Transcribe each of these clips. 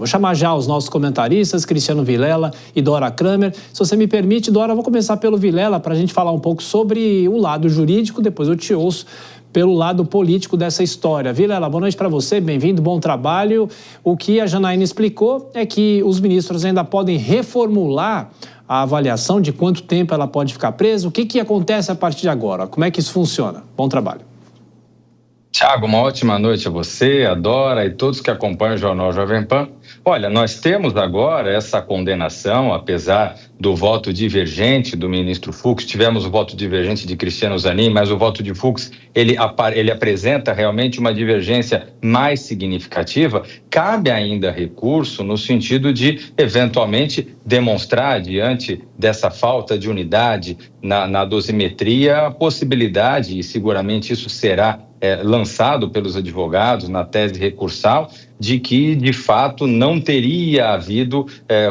Vou chamar já os nossos comentaristas, Cristiano Vilela e Dora Kramer. Se você me permite, Dora, eu vou começar pelo Vilela para a gente falar um pouco sobre o lado jurídico, depois eu te ouço pelo lado político dessa história. Vilela, boa noite para você, bem-vindo, bom trabalho. O que a Janaína explicou é que os ministros ainda podem reformular a avaliação de quanto tempo ela pode ficar presa. O que acontece a partir de agora? Como é que isso funciona? Bom trabalho. Tiago, uma ótima noite a você, a Dora e todos que acompanham o Jornal Jovem Pan. Olha, nós temos agora essa condenação, apesar do voto divergente do ministro Fux, tivemos o voto divergente de Cristiano Zanin, mas o voto de Fux, ele apresenta realmente uma divergência mais significativa. Cabe ainda recurso no sentido de, eventualmente, demonstrar, diante dessa falta de unidade na dosimetria, a possibilidade, e seguramente isso será lançado pelos advogados na tese recursal, de que, de fato, não teria havido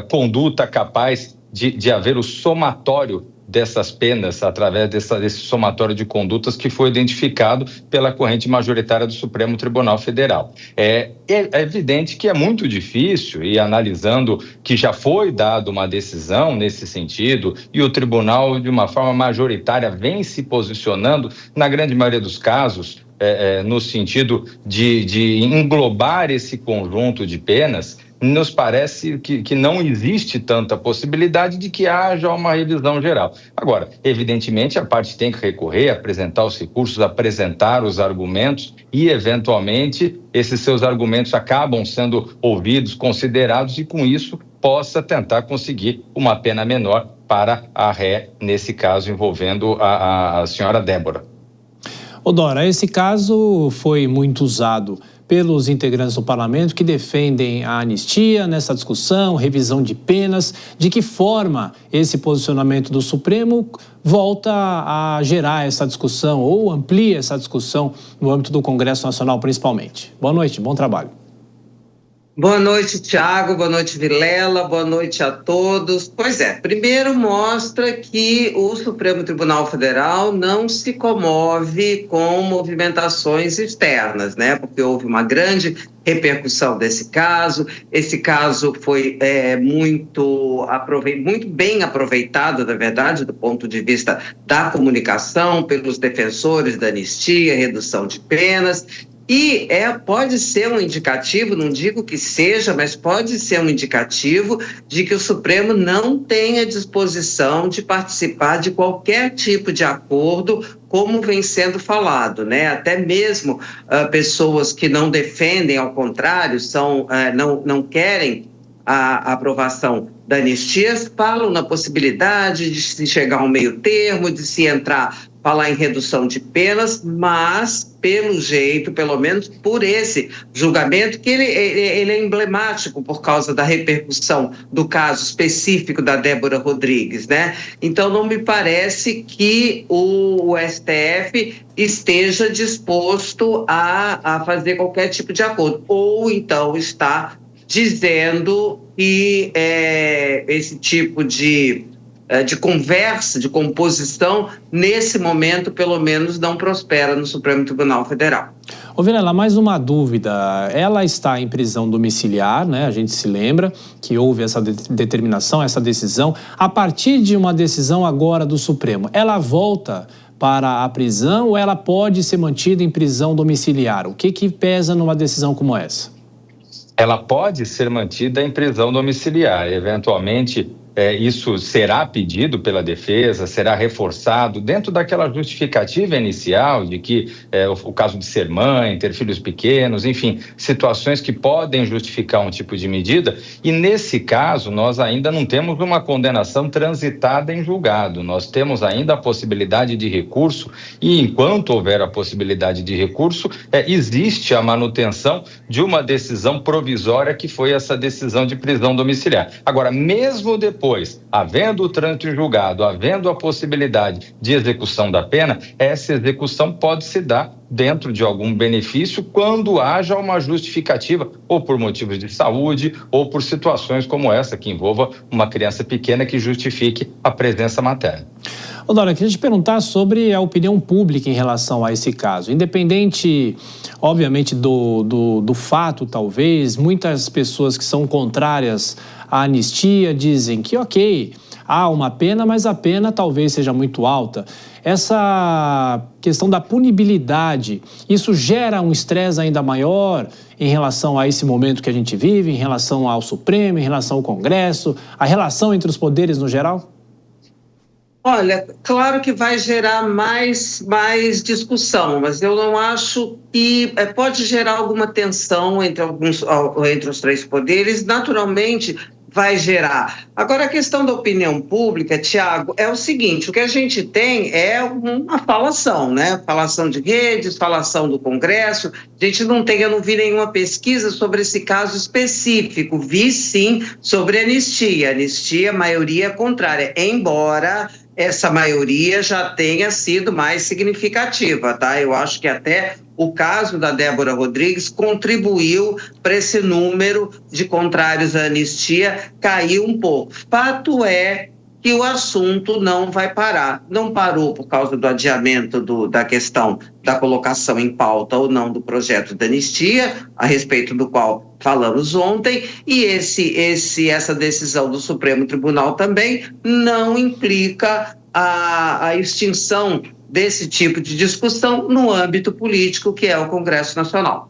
conduta capaz de haver o somatório dessas penas, através desse somatório de condutas que foi identificado pela corrente majoritária do Supremo Tribunal Federal. É evidente que é muito difícil, e analisando que já foi dada uma decisão nesse sentido, e o tribunal, de uma forma majoritária, vem se posicionando, na grande maioria dos casos, no sentido de englobar esse conjunto de penas, nos parece que não existe tanta possibilidade de que haja uma revisão geral. Agora, evidentemente, a parte tem que recorrer, apresentar os recursos, apresentar os argumentos e, eventualmente, esses seus argumentos acabam sendo ouvidos, considerados e, com isso, possa tentar conseguir uma pena menor para a ré, nesse caso envolvendo a senhora Débora. Ô Dora, esse caso foi muito usado pelos integrantes do parlamento que defendem a anistia nessa discussão, revisão de penas. De que forma esse posicionamento do Supremo volta a gerar essa discussão ou amplia essa discussão no âmbito do Congresso Nacional, principalmente? Boa noite, bom trabalho. Boa noite, Tiago, boa noite, Vilela, boa noite a todos. Pois é, primeiro mostra que o Supremo Tribunal Federal não se comove com movimentações externas, né? Porque houve uma grande repercussão desse caso. Esse caso foi muito bem aproveitado, na verdade, do ponto de vista da comunicação, pelos defensores da anistia, redução de penas. E pode ser um indicativo, não digo que seja, mas pode ser um indicativo de que o Supremo não tem a disposição de participar de qualquer tipo de acordo, como vem sendo falado, né? Até mesmo pessoas que não defendem, ao contrário, não querem a aprovação da anistia, falam na possibilidade de se chegar a um meio termo, de se falar em redução de penas, mas, pelo jeito, pelo menos por esse julgamento, que ele é emblemático por causa da repercussão do caso específico da Débora Rodrigues, né? Então, não me parece que o STF esteja disposto a fazer qualquer tipo de acordo, ou então está dizendo que esse tipo de conversa, de composição, nesse momento, pelo menos, não prospera no Supremo Tribunal Federal. Ô Vilela, mais uma dúvida. Ela está em prisão domiciliar, né? A gente se lembra que houve essa determinação, essa decisão. A partir de uma decisão agora do Supremo, ela volta para a prisão ou ela pode ser mantida em prisão domiciliar? O que pesa numa decisão como essa? Ela pode ser mantida em prisão domiciliar. Eventualmente, isso será pedido pela defesa, será reforçado dentro daquela justificativa inicial de que o caso de ser mãe, ter filhos pequenos, enfim, situações que podem justificar um tipo de medida. E nesse caso, nós ainda não temos uma condenação transitada em julgado. Nós temos ainda a possibilidade de recurso e, enquanto houver a possibilidade de recurso, existe a manutenção de uma decisão provisória que foi essa decisão de prisão domiciliar. Agora, mesmo depois, havendo o trânsito em julgado, havendo a possibilidade de execução da pena, essa execução pode se dar dentro de algum benefício quando haja uma justificativa, ou por motivos de saúde, ou por situações como essa, que envolva uma criança pequena que justifique a presença materna. Dora, eu queria te perguntar sobre a opinião pública em relação a esse caso. Independente, obviamente, do fato, talvez, muitas pessoas que são contrárias à anistia dizem que, ok, há uma pena, mas a pena talvez seja muito alta. Essa questão da punibilidade, isso gera um estresse ainda maior em relação a esse momento que a gente vive, em relação ao Supremo, em relação ao Congresso, a relação entre os poderes no geral? Olha, claro que vai gerar mais discussão, mas eu não acho que pode gerar alguma tensão entre os três poderes, naturalmente vai gerar. Agora, a questão da opinião pública, Tiago, é o seguinte, o que a gente tem é uma falação, né? Falação de redes, falação do Congresso, eu não vi nenhuma pesquisa sobre esse caso específico, vi sim sobre anistia, maioria contrária, embora essa maioria já tenha sido mais significativa, tá? Eu acho que até o caso da Débora Rodrigues contribuiu para esse número de contrários à anistia cair um pouco. Fato é que o assunto não vai parar. Não parou por causa do adiamento da questão da colocação em pauta ou não do projeto da anistia, a respeito do qual falamos ontem, e essa decisão do Supremo Tribunal também não implica a extinção desse tipo de discussão no âmbito político, que é o Congresso Nacional.